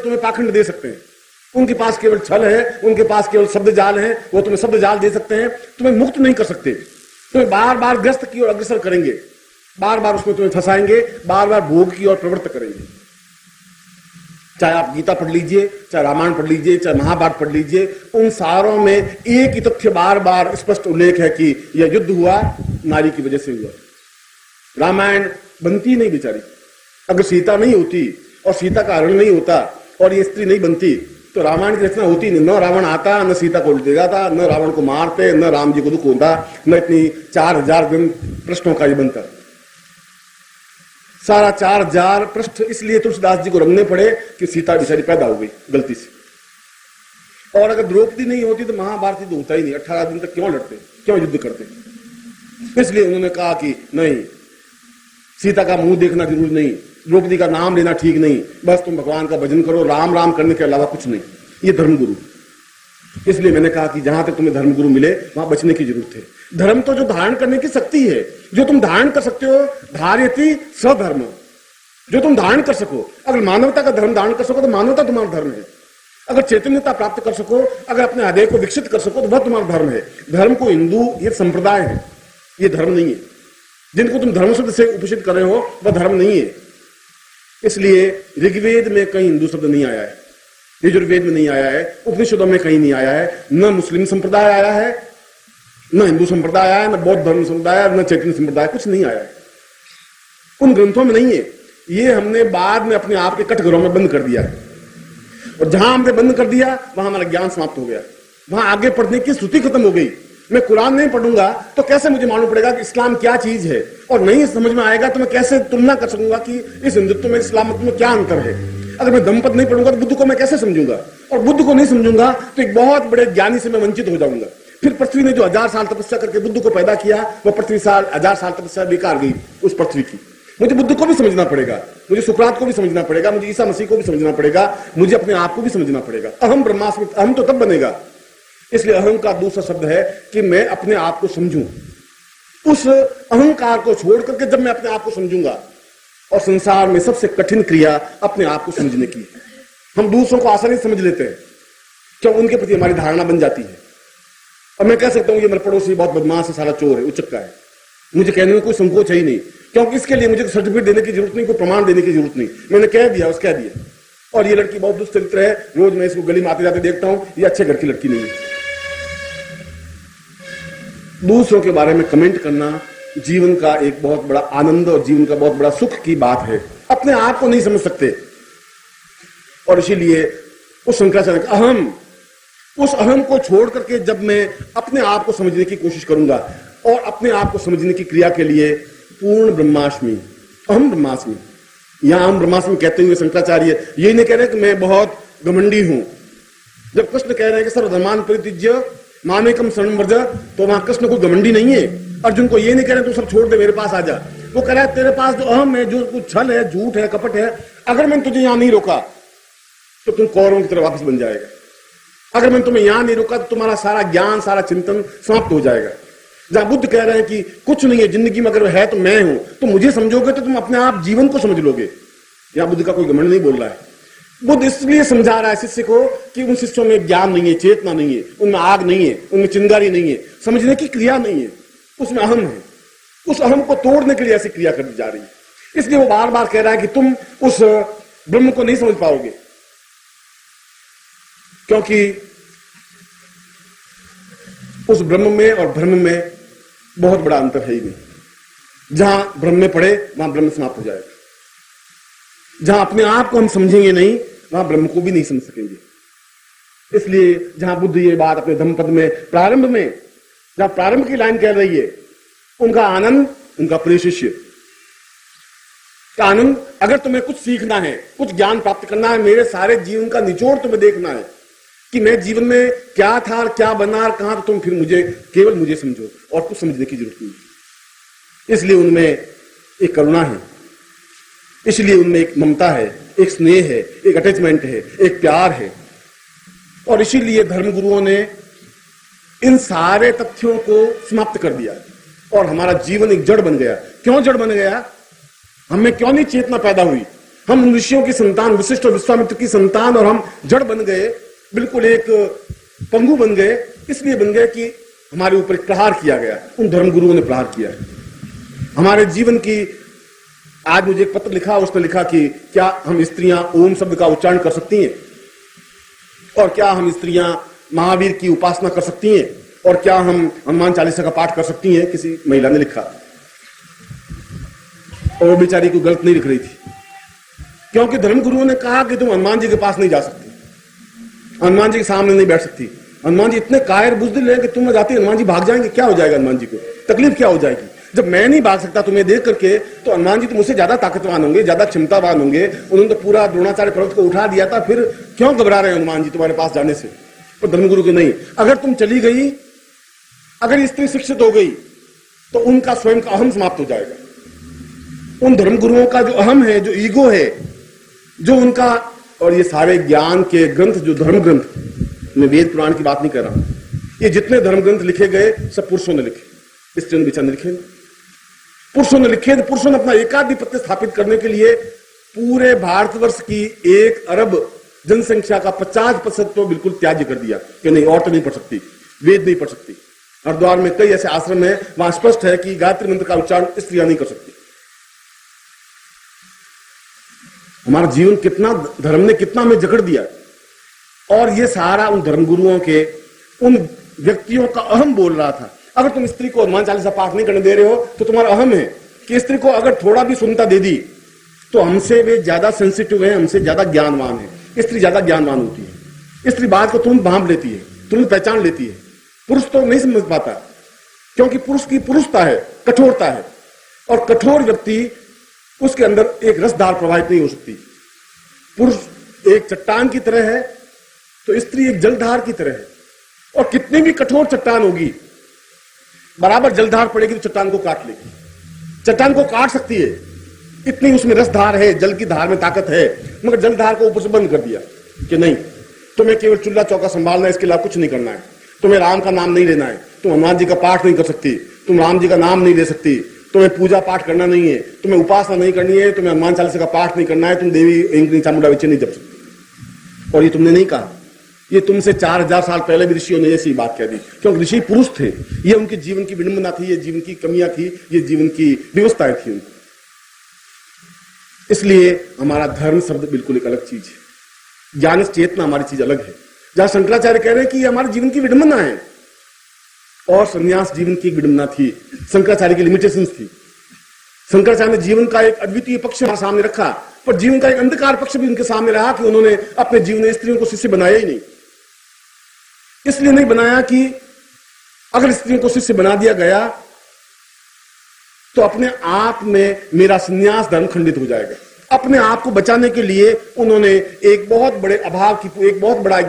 तुम्हें पाखंड दे सकते हैं, उनके पास केवल छल है, उनके पास केवल शब्द जाल है, वो तुम्हें शब्द जाल दे सकते हैं, तुम्हें मुक्त नहीं कर सकते, तुम्हें बार बार ग्रस्त की ओर अग्रसर करेंगे, बार बार उसमें तुम्हें फंसाएंगे, बार बार भोग की ओर प्रवृत्त करेंगे। चाहे आप गीता पढ़ लीजिए, चाहे रामायण पढ़ लीजिए, चाहे महाभारत पढ़ लीजिए, उन सारों में एक ही तथ्य बार बार स्पष्ट उल्लेख है कि यह युद्ध हुआ नारी की वजह से हुआ। रामायण बनती नहीं बेचारी, अगर सीता नहीं होती और सीता का हरण नहीं होता और ये स्त्री नहीं बनती तो रामायण की रचना होती नहीं। न रावण आता, न सीता को उल्टे जाता, न रावण को मारते, न राम जी को दुख होता, न इतनी 4000 प्रश्नों का ये बनता। सारा 4000 पृष्ठ इसलिए तुलसीदास जी को रंगने पड़े कि सीता बेचारी पैदा हो गई गलती से। और अगर द्रौपदी नहीं होती तो महाभारत तो होता ही नहीं। 18 दिन तक क्यों लड़ते, क्यों युद्ध करते? इसलिए उन्होंने कहा कि नहीं, सीता का मुंह देखना जरूरी नहीं, द्रौपदी का नाम लेना ठीक नहीं, बस तुम भगवान का भजन करो, राम राम करने के अलावा कुछ नहीं। ये धर्मगुरु। इसलिए मैंने कहा कि जहां तक तुम्हें धर्मगुरु मिले वहां बचने की जरूरत है। धर्म तो जो धारण करने की शक्ति है, जो तुम धारण कर सकते हो, धार्यति स्वधर्म, जो तुम धारण कर सको। अगर मानवता का धर्म धारण कर सको तो मानवता तुम्हारा धर्म है। अगर चैतन्यता प्राप्त कर सको, अगर अपने हृदय को विकसित कर सको तो वह तुम्हारा धर्म है। धर्म को हिंदू ये संप्रदाय है, ये धर्म नहीं है। जिनको तुम धर्म शब्द से उपेक्षित कर रहे हो वह धर्म नहीं है। इसलिए ऋग्वेद में कहीं हिंदू शब्द नहीं आया है, यजुर्वेद में नहीं आया है, उपनिषदों में कहीं नहीं आया है, न मुस्लिम संप्रदाय आया है, न हिंदू संप्रदाय आया है, न बौद्ध धर्म संप्रदाय, न चैतन्य संप्रदाय, कुछ नहीं आया है। उन ग्रंथों में नहीं है। ये हमने बाद में अपने आप के कटघरों में बंद कर दिया है। और जहां हमने बंद कर दिया वहां हमारा ज्ञान समाप्त हो गया, वहां आगे पढ़ने की श्रुति खत्म हो गई। मैं कुरान नहीं पढ़ूंगा तो कैसे मुझे मालूम पड़ेगा कि इस्लाम क्या चीज है? और नहीं समझ में आएगा तो मैं कैसे तुलना कर सकूंगा कि इस हिंदुत्व में इस्लाम में क्या अंतर है? अगर मैं धम्मपद नहीं पढ़ूंगा तो बुद्ध को मैं कैसे समझूंगा? और बुद्ध को नहीं समझूंगा तो एक बहुत बड़े ज्ञानी से मैं वंचित हो जाऊंगा। फिर पृथ्वी ने जो 1000 साल तपस्या करके बुद्ध को पैदा किया, वह पृथ्वी 1000 साल तपस्या बेकार गई उस पृथ्वी की। मुझे बुद्ध को भी समझना पड़ेगा, मुझे सुकरात को भी समझना पड़ेगा, मुझे ईसा मसीह को भी समझना पड़ेगा, मुझे अपने आप को भी समझना पड़ेगा। अहम ब्रह्मास्मि, अहम तो तब बनेगा। इसलिए अहम का दूसरा शब्द है कि मैं अपने आप को समझूं। उस अहंकार को छोड़ करके जब मैं अपने आप को समझूंगा, और संसार में सबसे कठिन क्रिया अपने आप को समझने की है। हम दूसरों को आसानी से समझ लेते हैं, क्यों? उनके प्रति हमारी धारणा बन जाती है। और मैं कह सकता हूं ये मेरा पड़ोसी बहुत बदमाश है, सारा चोर है, उचक्का है, मुझे कहने में कोई संकोच है ही नहीं, क्योंकि इसके लिए मुझे सर्टिफिकेट देने की जरूरत नहीं, कोई प्रमाण देने की जरूरत नहीं। मैंने कह दिया, कह दिया। और ये लड़की बहुत दुष्ट चरित्र है, रोज मैं इसको गली में आते जाते देखता हूं, ये अच्छे घर की लड़की नहीं है। दूसरों के बारे में कमेंट करना जीवन का एक बहुत बड़ा आनंद और जीवन का बहुत बड़ा सुख की बात है। अपने आप को नहीं समझ सकते, और इसीलिए उस शंकराचार्य का अहम, उस अहम को छोड़ करके जब मैं अपने आप को समझने की कोशिश करूंगा, और अपने आप को समझने की क्रिया के लिए पूर्ण ब्रह्मास्मि, अहम ब्रह्मास्मि, यहां हम ब्रह्मास्मि कहते हुए शंकराचार्य यही नहीं कह रहे कि मैं बहुत घमंडी हूं। जब कृष्ण कह रहे हैं कि सर्वधर्मान परित्यज्य मामेकम शरणं व्रज, तो वहां कृष्ण को घमंडी नहीं है। अर्जुन को ये नहीं कह रहे तू सब छोड़ दे, मेरे पास आ जा। वो कह रहा है तेरे पास जो अहम है, जो कुछ छल है, झूठ है, कपट है, अगर मैंने तुझे यहां नहीं रोका तो तुम कौरवों की तरह वापस बन जाएगा। अगर मैंने तुम्हें यहां नहीं रोका तो तुम्हारा सारा ज्ञान, सारा चिंतन समाप्त हो जाएगा। जहां बुद्ध कह रहे हैं कि कुछ नहीं है जिंदगी में, अगर है तो मैं हूं, तो मुझे समझोगे तो तुम अपने आप जीवन को समझ लोगे। यहां बुद्ध का कोई घमंड नहीं बोल रहा है। बुद्ध इसलिए समझा रहा है शिष्य को कि उन शिष्यों में ज्ञान नहीं है, चेतना नहीं है, उनमें आग नहीं है, उनमें चिंगारी नहीं है, समझने की क्रिया नहीं है, उसमें अहम है। उस अहम को तोड़ने के लिए ऐसी क्रिया करनी जा रही है। इसलिए वो बार बार कह रहा है कि तुम उस ब्रह्म को नहीं समझ पाओगे, क्योंकि उस ब्रह्म में और ब्रह्म में बहुत बड़ा अंतर है ही नहीं। जहां ब्रह्म में पड़े वहां ब्रह्म समाप्त हो जाएगा। जहां अपने आप को हम समझेंगे नहीं, वहां ब्रह्म को भी नहीं समझ सकेंगे। इसलिए जहां बुद्ध ये बात अपने धम्मपद में प्रारंभ में, जहां प्रारंभ की लाइन कह रही है, उनका आनंद, उनका प्रिय शिष्य का आनंद, अगर तुम्हें कुछ सीखना है, कुछ ज्ञान प्राप्त करना है, मेरे सारे जीवन का निचोड़ तुम्हें देखना है कि मैं जीवन में क्या था और क्या बना और कहां, तो तुम फिर मुझे, केवल मुझे समझो और कुछ समझने की जरूरत नहीं। इसलिए उनमें एक करुणा है, इसलिए उनमें एक ममता है, एक स्नेह है, एक अटैचमेंट है, एक प्यार है। और इसीलिए धर्मगुरुओं ने इन सारे तथ्यों को समाप्त कर दिया और हमारा जीवन एक जड़ बन गया। क्यों जड़ बन गया? हमें क्यों नहीं चेतना पैदा हुई? हम ऋषियों की संतान, वशिष्ठ और विश्वामित्र की संतान, और हम जड़ बन गए, बिल्कुल एक पंगु बन गए। इसलिए बन गए कि हमारे ऊपर एक प्रहार किया गया, उन धर्मगुरुओं ने प्रहार किया है हमारे जीवन की। आज मुझे एक पत्र लिखा, उसने लिखा कि क्या हम स्त्रियां ओम शब्द का उच्चारण कर सकती हैं, और क्या हम स्त्रियां महावीर की उपासना कर सकती हैं, और क्या हम हनुमान चालीसा का पाठ कर सकती हैं। किसी महिला ने लिखा, और वो बेचारी को गलत नहीं लिख रही थी, क्योंकि धर्मगुरुओं ने कहा कि तुम हनुमान जी के पास नहीं जा सकती, हनुमान जी के सामने नहीं बैठ सकती। हनुमान जी इतने कायर बुज़दिल हैं कि तुम जाते हनुमान जी भाग जाएंगे, क्या हो जाएगा हनुमान जी को, तकलीफ क्या हो जाएगी। जब मैं नहीं भाग सकता तुम्हें देख करके, तो हनुमान जी तो मुझसे ज्यादा ताकतवान होंगे, ज्यादा क्षमतावान होंगे। उन्होंने तो पूरा द्रोणाचार्य पर्वत को उठा दिया था, फिर क्यों घबरा रहे हैं हनुमान जी तुम्हारे पास जाने से। पर धर्मगुरु को नहीं, अगर तुम चली गई, अगर स्त्री शिक्षित हो गई, तो उनका स्वयं का अहम समाप्त हो जाएगा। उन धर्मगुरुओं का जो अहम है, जो ईगो है, जो उनका, और ये सारे ज्ञान के ग्रंथ, जो धर्म ग्रंथ, मैं वेद पुराण की बात नहीं कर रहा हूं, ये जितने धर्म ग्रंथ लिखे गए सब पुरुषों ने लिखे, स्त्रियों ने बेचारे लिखे, पुरुषों ने लिखे। पुरुषों ने अपना एकाधिपत्य स्थापित करने के लिए पूरे भारतवर्ष की 1 अरब जनसंख्या का 50% तो बिल्कुल त्याज्य कर दिया कि नहीं, औरतें नहीं पढ़ सकती, वेद नहीं पढ़ सकती। हरिद्वार में कई ऐसे आश्रम है, वहां स्पष्ट है कि गायत्री मंत्र का उच्चारण स्त्रियां नहीं कर सकती। हमारा जीवन कितना, धर्म ने कितना हमें जकड़ दिया, और ये सारा उन धर्मगुरुओं के, उन व्यक्तियों का अहम बोल रहा था। अगर तुम स्त्री को हनुमान चालीसा पाठ नहीं करने दे रहे हो, तो तुम्हारा अहम है कि स्त्री को अगर थोड़ा भी सुनता दे दी, तो हमसे वे ज्यादा सेंसिटिव है, हमसे ज्यादा ज्ञानवान है। स्त्री ज्यादा ज्ञानवान होती है, स्त्री बात को तुरंत भांप लेती है, तुरंत पहचान लेती है। पुरुष तो नहीं समझ पाता, क्योंकि पुरुष की पुरुषता है, कठोरता है, और कठोर व्यक्ति, उसके अंदर एक रसधार प्रवाहित नहीं हो सकती। पुरुष एक चट्टान की तरह है, तो स्त्री एक जलधार की तरह है, और कितनी भी कठोर चट्टान होगी, बराबर जलधार पड़ेगी तो चट्टान को काट लेगी। चट्टान को काट सकती है, इतनी उसमें रसधार है, जल की धार में ताकत है, मगर जलधार को ऊपर से बंद कर दिया कि नहीं, तुम्हें केवल चूल्हा चौका संभालना है, इसके अलावा कुछ नहीं करना है। तुम्हें राम का नाम नहीं लेना है, तुम हनुमान जी का पाठ नहीं कर सकती, तुम राम जी का नाम नहीं ले सकती, तुम्हें पूजा पाठ करना नहीं है, तुम्हें उपासना नहीं करनी है, तुम्हें हनुमान चालीसा का पाठ नहीं करना है, तुम देवी इंद्रनी चामुंडा विचे नहीं जप सकती। और ये तुमने नहीं कहा, ये तुमसे 4000 साल पहले भी ऋषियों ने ऐसी बात कह दी, क्योंकि ऋषि पुरुष थे। ये उनके जीवन की विडंबना थी, ये जीवन की कमियां थी, ये जीवन की व्यवस्थाएं थी उनको। इसलिए हमारा धर्म शब्द बिल्कुल एक अलग चीज है, ज्ञान चेतना हमारी चीज अलग है। जहां शंकराचार्य कह रहे हैं कि ये हमारे जीवन की विडंबना है, और संन्यास जीवन की विडंबना थी, शंकराचार्य की लिमिटेशंस थी। शंकराचार्य ने जीवन का एक अद्वितीय पक्ष हमारे सामने रखा, पर जीवन का एक अंधकार पक्ष भी उनके सामने रहा कि उन्होंने अपने जीवन में स्त्रियों को शिष्य बनाया ही नहीं। इसलिए नहीं बनाया कि अगर स्त्रियों को शिष्य बना दिया गया, तो अपने आप में मेरा संन्यास धर्म खंडित हो जाएगा। अपने आप को बचाने के लिए उन्होंने एक बहुत बड़े अभाव की, एक बहुत बड़ा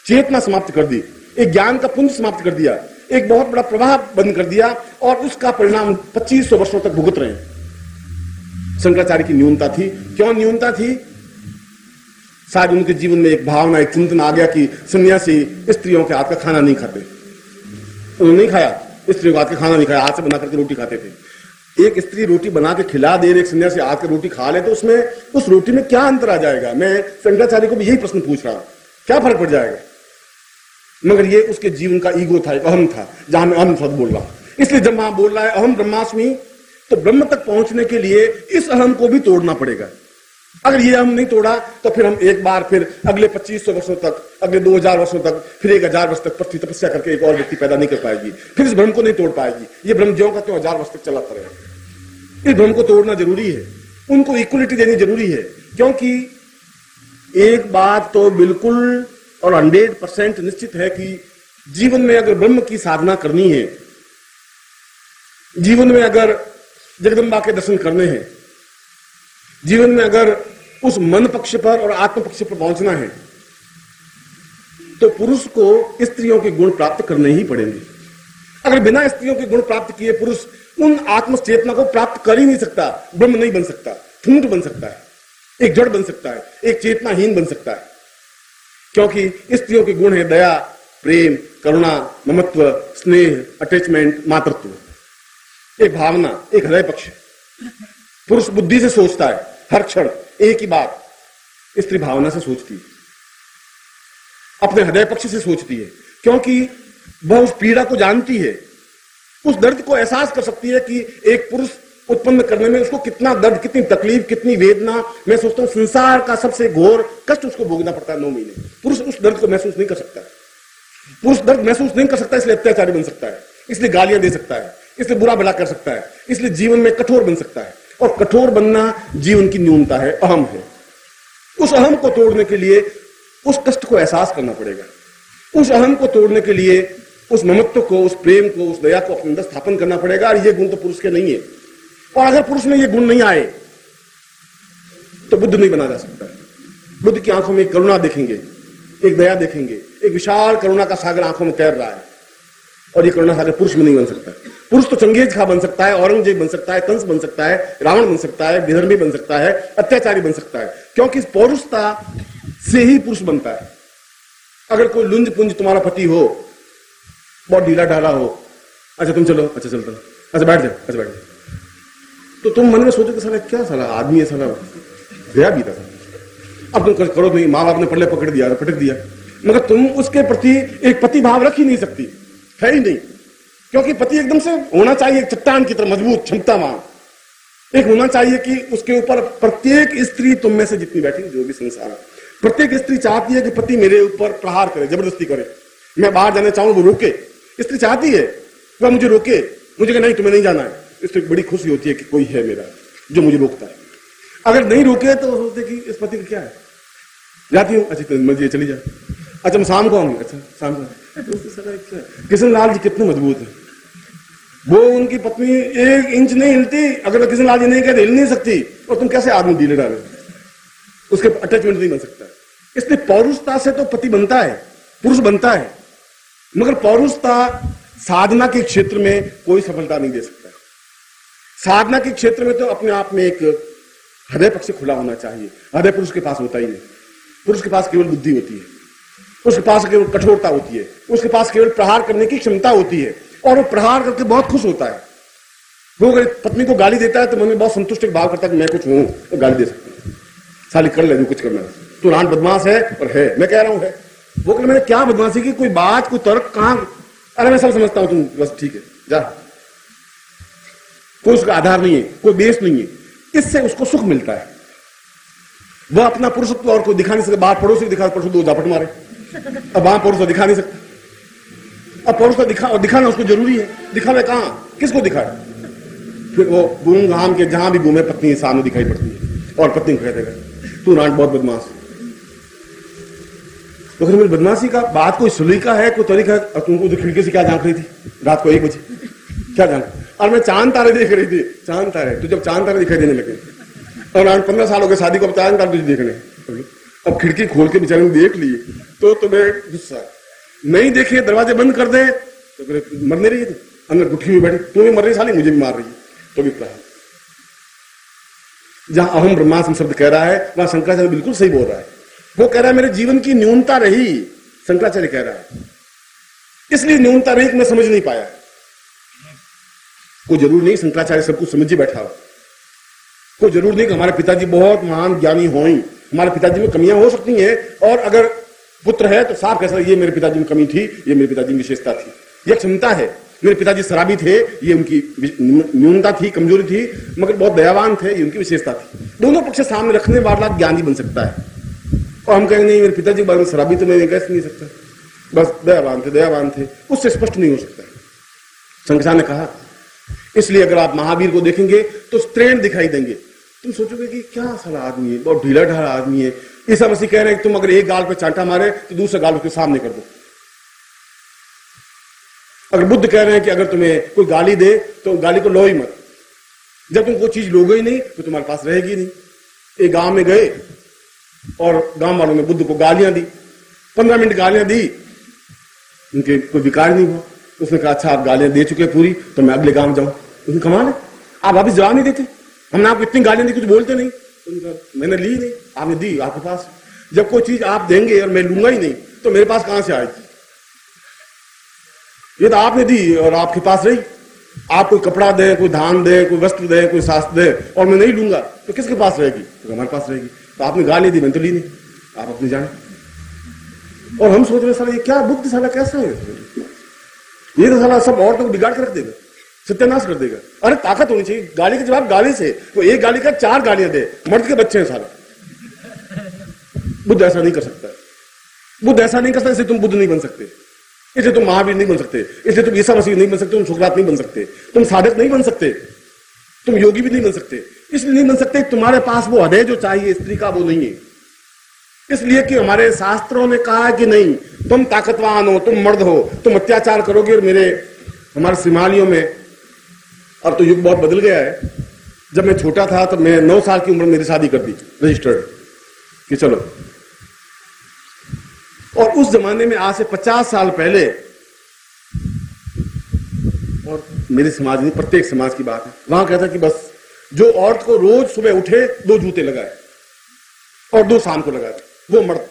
चेतना समाप्त कर दी, एक ज्ञान का पुंज समाप्त कर दिया, एक बहुत बड़ा प्रवाह बंद कर दिया, और उसका परिणाम 2500 वर्षों तक भुगत रहे हैं। शंकराचार्य की न्यूनता थी। क्यों न्यूनता थी? शायद उनके जीवन में एक भावना, एक चिंतन आ गया कि सन्यासी स्त्रियों के हाथ का खाना नहीं खाते। उन्होंने नहीं खाया, स्त्रियों का हाथ का खाना नहीं खाया, हाथ से बना करके रोटी खाते थे। एक स्त्री रोटी बना के खिला दे, एक सन्यासी हाथ की रोटी खा ले, तो उसमें, उस रोटी में क्या अंतर आ जाएगा? मैं शंकराचार्य को भी यही प्रश्न पूछ रहा हूं, क्या फर्क पड़ जाएगा? मगर ये उसके जीवन का ईगो था, एक अहम था, जहां मैं अहम शब्द बोल रहा हूं। इसलिए जब वहां बोल रहा है अहम ब्रह्मास्मि, तो ब्रह्म तक पहुंचने के लिए इस अहम को भी तोड़ना पड़ेगा। अगर ये अहम नहीं तोड़ा, तो फिर हम एक बार फिर अगले 2500 वर्षों तक, अगले 2000 वर्षों तक, फिर 1000 वर्ष तक पृथ्वी तपस्या करके एक और व्यक्ति पैदा नहीं कर पाएगी, फिर इस भ्रम को नहीं तोड़ पाएगी। ये भ्रम ज्यों का त्यों 1000 वर्ष तक चलाता रहेगा। इस भ्रम को तोड़ना जरूरी है, उनको इक्वलिटी देनी जरूरी है, क्योंकि एक बात तो बिल्कुल और 100% निश्चित है कि जीवन में अगर ब्रह्म की साधना करनी है, जीवन में अगर जगदम्बा के दर्शन करने हैं, जीवन में अगर उस मन पक्ष पर और आत्म पक्ष पर पहुंचना है, तो पुरुष को स्त्रियों के गुण प्राप्त करने ही पड़ेंगे। अगर बिना स्त्रियों के गुण प्राप्त किए पुरुष उन आत्म चेतना को प्राप्त कर ही नहीं सकता, ब्रह्म नहीं बन सकता, ठूंठ बन सकता है, एक जड़ बन सकता है, एक चेतनाहीन बन सकता है। क्योंकि स्त्रियों के गुण है दया, प्रेम, करुणा, ममत्व, स्नेह, अटैचमेंट, मातृत्व, एक भावना, एक हृदय पक्ष। पुरुष बुद्धि से सोचता है, हर क्षण एक ही बात स्त्री भावना से सोचती है, अपने हृदय पक्ष से सोचती है, क्योंकि वह उस पीड़ा को जानती है, उस दर्द को एहसास कर सकती है कि एक पुरुष उत्पन्न करने में उसको कितना दर्द, कितनी तकलीफ, कितनी वेदना। मैं सोचता हूं संसार का सबसे घोर कष्ट उसको भोगना पड़ता है 9 महीने। पुरुष उस दर्द को महसूस नहीं कर सकता, पुरुष दर्द महसूस नहीं कर सकता, इसलिए अत्याचारी बन सकता है, इसलिए गालियां दे सकता है, इसलिए बुरा भला कर सकता है, इसलिए जीवन में कठोर बन सकता है। और कठोर बनना जीवन की न्यूनता है, अहम है। उस अहम को तोड़ने के लिए उस कष्ट को एहसास करना पड़ेगा। उस अहम को तोड़ने के लिए उस ममत्व को, उस प्रेम को, उस दया को अपने अंदर स्थापन करना पड़ेगा। और ये गुण तो पुरुष के नहीं है। और अगर पुरुष में ये गुण नहीं आए तो बुद्ध नहीं बना जा सकता। बुद्ध की आंखों में करुणा देखेंगे, एक दया देखेंगे, एक विशाल करुणा का सागर आंखों में तैर रहा है। और ये करुणा सागर पुरुष में नहीं बन सकता। पुरुष तो चंगेज खा बन सकता है, औरंगजेब बन सकता है, कंस बन सकता है, रावण बन सकता है, विधर्मी बन सकता है, अत्याचारी बन सकता है, क्योंकि इस पौरुषता से ही पुरुष बनता है। अगर कोई लुंज पुंज तुम्हारा पति हो, बहुत ढीला ढाला हो, अच्छा तुम चलो, अच्छा चलता, अच्छा बैठ जाओ, अच्छा बैठ जाओ, तो तुम मन में सोचो कि साला क्या साला आदमी है, साला गया भी था। अब तुम करो नहीं, माँ बाप ने पल्ले पकड़ दिया, पटक दिया, मगर तुम उसके प्रति एक पति भाव रख ही नहीं सकती, है ही नहीं। क्योंकि पति एकदम से होना चाहिए चट्टान की तरह मजबूत, क्षमतावान। एक होना चाहिए कि उसके ऊपर प्रत्येक स्त्री, तुम में से जितनी बैठी जो भी संसार, प्रत्येक स्त्री चाहती है कि पति मेरे ऊपर प्रहार करे, जबरदस्ती करे। मैं बाहर जाना चाहूं वो रोके, स्त्री चाहती है वह मुझे रोके, मुझे नहीं तुम्हें नहीं जाना है। स्त्री बड़ी खुशी होती है कि कोई है मेरा जो मुझे रोकता है। अगर नहीं रोके तो सोचते कि इस पति का क्या है, जाती हूँ, अच्छा मर्जी चली जा, अच्छा मैं शाम को आऊंगी, अच्छा शाम को। किशन लाल जी कितने मजबूत है, वो उनकी पत्नी 1 इंच नहीं हिलती, अगर किशन लाल जी नहीं कहते हिल नहीं सकती, और तुम कैसे आदमी ढीले डाले, उसके अटैचमेंट नहीं बन सकता। इसलिए पौरुषता से तो पति बनता है, पुरुष बनता है, मगर पौरुषता साधना के क्षेत्र में कोई सफलता नहीं दे सकता। साधना के क्षेत्र में तो अपने आप में एक हृदय पक्ष से खुला होना चाहिए। हृदय पुरुष के पास होता ही नहीं। पुरुष के पास केवल बुद्धि होती है, उसके पास केवल कठोरता होती है, उसके पास केवल प्रहार करने की क्षमता होती है, और वो प्रहार करके बहुत खुश होता है। वो अगर पत्नी को गाली देता है तो मन में बहुत संतुष्ट भाव करता है कि मैं कुछ हूं तो गाली दे सकता हूं, साली कर ले जो कुछ करना है, तू रान बदमाश है, और है मैं कह रहा हूं है। वो मैंने क्या बदमाशी की, कोई बात, कोई तर्क कहां, अरे मैं सब समझता हूं, तुम बस ठीक है जा, कोई उसका आधार नहीं है, कोई बेस नहीं है। इससे उसको सुख मिलता है। वह अपना पुरुषत्व और कोई दिखा नहीं सकता। बाहर पड़ोसी दिखा, पड़ोसी 2 झापट मारे, अब वहां पुरुष दिखा नहीं सकता। अब पुरुष दिखा, और दिखाना उसको जरूरी है। दिखावे कहां, किसको दिखाए? फिर वो घूम घाम के जहां भी घूमे पत्नी सामने दिखाई पड़ती है, और पत्नी को कह देगा तू रांट बहुत बदमाश। तो फिर मेरी बदमाशी का बात कोई सलीका है, कोई तरीका है? और तुमको जो खिड़की से क्या झांक रही थी रात को 1 बजे, क्या झांक? और मैं चांद तारे देख रही थी। चांद तारे, तो जब चांद तारे दिखाई देने लगे, और आज 15 साल हो गए शादी को, अब चांद तारे तुझे देखने, अब खिड़की खोल के बेचारे ने देख लिए तो तुम्हें गुस्सा, नहीं देखे दरवाजे बंद कर दे तो फिर मरने रही है, अंदर गुठी हुई बैठी, तू भी मर रही साली, मुझे भी मार रही है, तो भी प्रहार। जहां अहम ब्रह्मास्म शब्द कह रहा है वहां शंकराचार्य बिल्कुल सही बोल रहा है। वो कह रहा है मेरे जीवन की न्यूनता रही, शंकराचार्य कह रहा है, इसलिए न्यूनता रही कि मैं समझ नहीं पाया। कोई जरूर नहीं शंकराचार्य सब कुछ समझ ही बैठा हो, कोई जरूर नहीं कि हमारे पिताजी बहुत महान ज्ञानी हो, हमारे पिताजी में कमियां हो सकती हैं, और अगर पुत्र है तो साफ कह सकता ये मेरे पिताजी में कमी थी, ये मेरे पिताजी की विशेषता थी, ये क्षमता है। मेरे पिताजी शराबी थे, ये उनकी न्यूनता थी, कमजोरी थी, मगर बहुत दयावान थे, ये उनकी विशेषता थी। दोनों पक्ष सामने रखने वाला ज्ञानी बन सकता है। और हम कहेंगे नहीं मेरे पिताजी के बारे में शराबी तो मैं कह नहीं सकता, बस दयावान थे, उससे स्पष्ट नहीं हो सकता। शंकराचार्य ने कहा, इसलिए अगर आप महावीर को देखेंगे तो स्त्रीण दिखाई देंगे, तुम सोचोगे कि क्या साला आदमी है, बहुत ढीला ढाला आदमी है। ईसा मसीह कह रहे हैं कि तुम अगर एक गाल पे चांटा मारे तो दूसरा गाल उसके सामने कर दो। अगर बुद्ध कह रहे हैं कि अगर तुम्हें कोई गाली दे तो गाली को लो ही मत, जब तुम कोई चीज लोगे ही नहीं तो तुम्हारे पास रहेगी नहीं। एक गांव में गए और गांव वालों ने बुद्ध को गालियां दी, 15 मिनट गालियां दी, उनके कोई विकार नहीं हुआ। उसने कहा अच्छा आप गालियां दे चुके पूरी, तो मैं अगले गांव जाऊं। उसने कमाल है, आप वापिस जवाब नहीं देते, हमने आपको इतनी गालियां दी कुछ बोलते नहीं। मैंने ली नहीं, आपने दी, आपके पास जब कोई चीज आप देंगे और मैं लूंगा ही नहीं तो मेरे पास कहां से आएगी? ये तो आपने दी और आपके पास रही, आप कोई कपड़ा दे, कोई धान दे, कोई वस्त्र दे, कोई शास्त्र दे और मैं नहीं लूंगा तो किसके पास रहेगी? तो हमारे पास रहेगी। तो आपने गाली दी, मैंने तो ली नहीं, आप अपनी जाने। और हम सोच रहे साला ये क्या बुद्धि, साला कैसा है ये, तो साला सब औरतों को बिगाड़ कर रख देगा, सत्यानाश कर देगा। अरे ताकत होनी चाहिए, गाली के जवाब गाली से, तो एक गाली का 4 गालियां दे, मर्द के बच्चे हैं साले। बुद्ध ऐसा नहीं कर सकता, बुद्ध ऐसा नहीं कर सकता, इसलिए तुम बुद्ध नहीं बन सकते, इसलिए तुम महावीर नहीं बन सकते, इसलिए तुम ईसा मसीह नहीं बन सकते, तुम सुकरात नहीं बन सकते, तुम साधक नहीं बन सकते, तुम योगी भी नहीं बन सकते। इसलिए नहीं बन सकते तुम्हारे पास वो हृदय जो चाहिए स्त्री का वो नहीं है। इसलिए कि हमारे शास्त्रों ने कहा है कि नहीं, तुम ताकतवान हो, तुम मर्द हो, तुम अत्याचार करोगे। और हमारे सिमालियों में अब तो युग बहुत बदल गया है। जब मैं छोटा था तब मैं 9 साल की उम्र में मेरी शादी कर दी, रजिस्टर्ड कि चलो। और उस जमाने में आज से 50 साल पहले, और मेरे समाज में प्रत्येक समाज की बात है, वहां कहता कि बस जो औरत को रोज सुबह उठे 2 जूते लगाए और 2 शाम को लगाए, वो मर्द।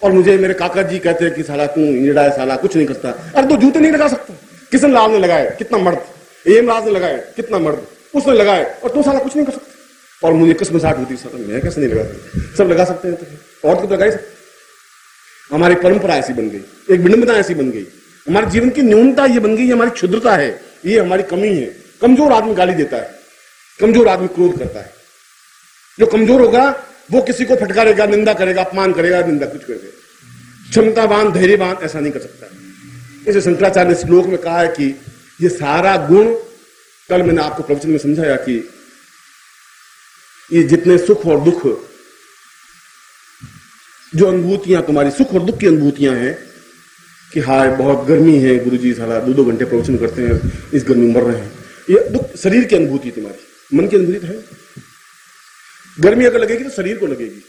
और मुझे मेरे काका जी कहते हैं कि साला तू इंजड़ा है, साला कुछ नहीं करता। अरे 2 जूते नहीं लगा सकता, किशन लाल ने लगाए, कितना मर्द, एमराज ने लगाए, कितना मर्द, उसने लगाए, और तू साला कुछ नहीं कर सकता। और मुझे कसमसाहट होती, साला मैं कैसे नहीं लगा सकता, सब लगा सकते हैं, तो औरत को लगा ही सकते। हमारी परंपरा ऐसी बन गई, एक विडंबना ऐसी बन गई, हमारे जीवन की न्यूनता ये बन गई, ये हमारी क्षुद्रता है, ये हमारी कमी है। कमजोर आदमी गाली देता है, कमजोर आदमी क्रोध करता है। जो कमजोर होगा वो किसी को फटकारेगा, निंदा करेगा, अपमान करेगा, निंदा कुछ करेगा। क्षमतावान, धैर्यवान ऐसा नहीं कर सकता। इसे शंकराचार्य ने श्लोक में कहा है कि ये सारा गुण, कल मैंने आपको प्रवचन में समझाया कि ये जितने सुख और दुख, जो अनुभूतियां तुम्हारी सुख और दुख की अनुभूतियां हैं कि हाय बहुत गर्मी है, गुरुजी साला 2-2 घंटे प्रवचन करते हैं, इस गर्मी में मर रहे हैं, ये दुख शरीर की अनुभूति तुम्हारी, मन की अनुभूति है। गर्मी अगर लगेगी तो शरीर को लगेगी,